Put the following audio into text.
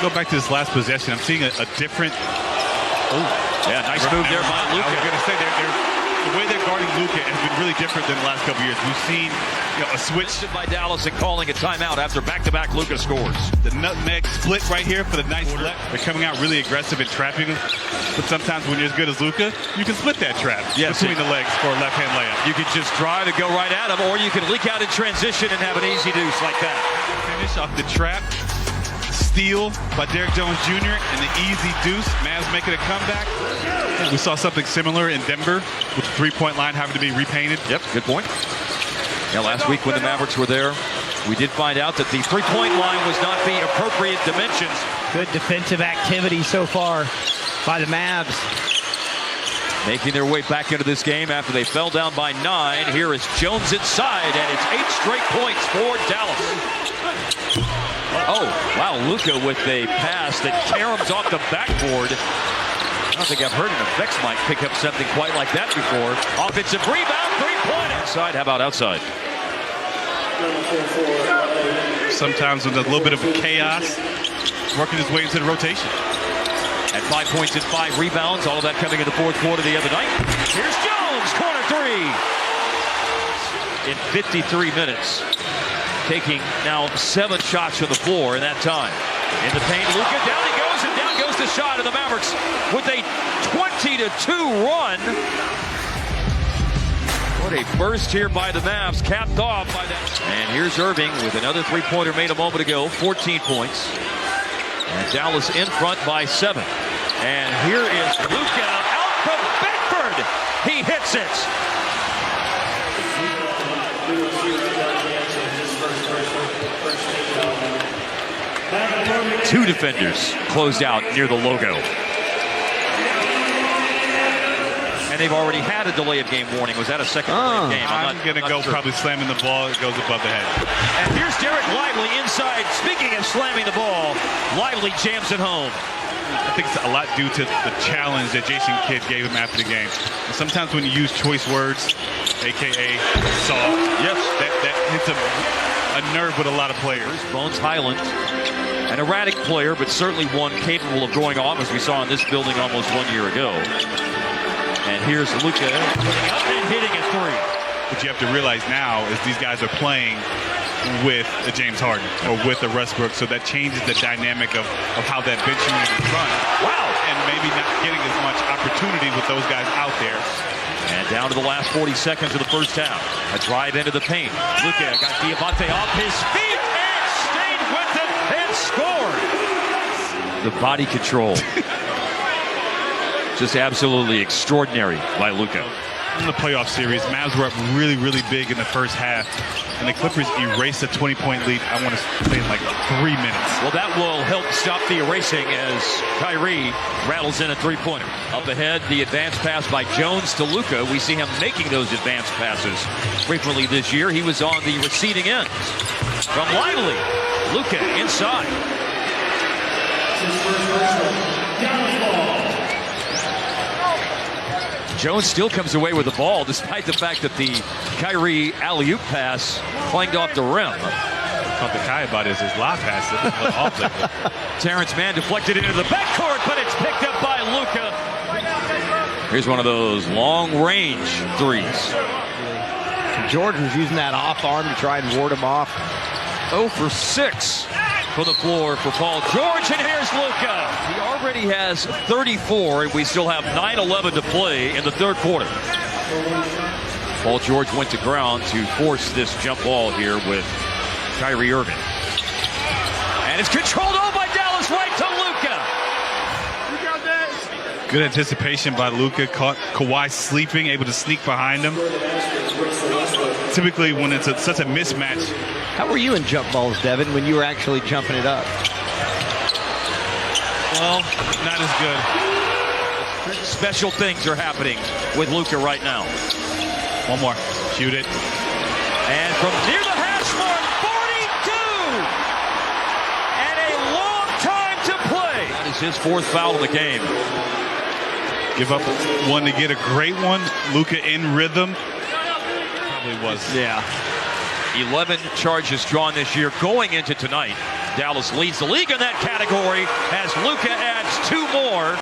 Go back to this last possession. I'm seeing a different. Oh, yeah, nice move there by Luka. I was going to say the way they're guarding Luka has been really different than the last couple years. We've seen a switch by Dallas and calling a timeout after back-to-back Luka scores. The nutmeg split right here for the nice left. They're coming out really aggressive and trapping him. But sometimes when you're as good as Luka, you can split that trap between the legs for a left-hand layup. You can just drive and go right at him, or you can leak out in transition and have an easy deuce like that. Finish off the trap. Steal by Derrick Jones Jr. and the easy deuce. Mavs making a comeback. We saw something similar in Denver with the three-point line having to be repainted. Yep, good point. Yeah, last week when the Mavericks were there, we did find out that the three-point line was not the appropriate dimensions. Good defensive activity so far by the Mavs. Making their way back into this game after they fell down by 9. Here is Jones inside, and it's 8 straight points for Dallas. Oh, wow, Luka with a pass that caroms off the backboard. I don't think I've heard an effects mic pick up something quite like that before. Offensive rebound, three-point inside. How about outside? Sometimes with a little bit of chaos, working his way into the rotation. At 5 points and 5 rebounds, all of that coming in the fourth quarter the other night. Here's Jones, corner three. In 53 minutes. Taking now 7 shots from the floor in that time. In the paint, Luka, down he goes, and down goes the shot of the Mavericks with a 20-2 run. What a burst here by the Mavs, capped off by that. And here's Irving with another three-pointer made a moment ago, 14 points. And Dallas in front by 7. And here is Luka out from Bedford. He hits it. Two defenders closed out near the logo. And they've already had a delay of game warning. Was that a second delay of game? I'm going to go sure. Probably slamming the ball. It goes above the head. And here's Derek Lively inside. Speaking of slamming the ball, Lively jams it home. I think it's a lot due to the challenge that Jason Kidd gave him after the game. And sometimes when you use choice words, a.k.a. soft, yes, that hits a nerve with a lot of players. Bones Highland, an erratic player, but certainly one capable of going off, as we saw in this building almost 1 year ago. And here's Luka putting up and hitting a three. What you have to realize now is these guys are playing with a James Harden or with a Westbrook, so that changes the dynamic of how that bench unit is run. Wow. And maybe not getting as much opportunity with those guys out there. And down to the last 40 seconds of the first half. A drive into the paint. Luka got Diabate off his feet and stayed with it and scored. The body control. Just absolutely extraordinary by Luka. In the playoff series, Mavs were up really, really big in the first half, and the Clippers erased a 20-point lead, I want to say, in like 3 minutes. Well, that will help stop the erasing as Kyrie rattles in a three-pointer. Up ahead, the advanced pass by Jones to Luka. We see him making those advanced passes frequently this year. He was on the receiving end. From Lively, Luka inside. Jones still comes away with the ball, despite the fact that the Kyrie alley-oop pass clanged off the rim. What the Kai about is his lob pass. Terrence Mann deflected into the backcourt, but it's picked up by Luka. Here's one of those long-range threes. George was using that off arm to try and ward him off. 0 for 6 from the floor for Paul George, and here's Luka. He already has 34, and we still have 9:11 to play in the third quarter. Paul George went to ground to force this jump ball here with Kyrie Irving. And it's controlled over by Dallas, right to Luka. Good anticipation by Luka. Caught Kawhi sleeping, able to sneak behind him. Typically, when it's such a mismatch. How were you in jump balls, Devin, when you were actually jumping it up? Well, not as good. Special things are happening with Luka right now. One more. Shoot it. And from near the hash mark, 42! And a long time to play. That is his 4th foul of the game. Give up one to get a great one. Luka in rhythm. Probably was. Yeah. 11 charges drawn this year going into tonight. Dallas leads the league in that category as Luka adds 2 more.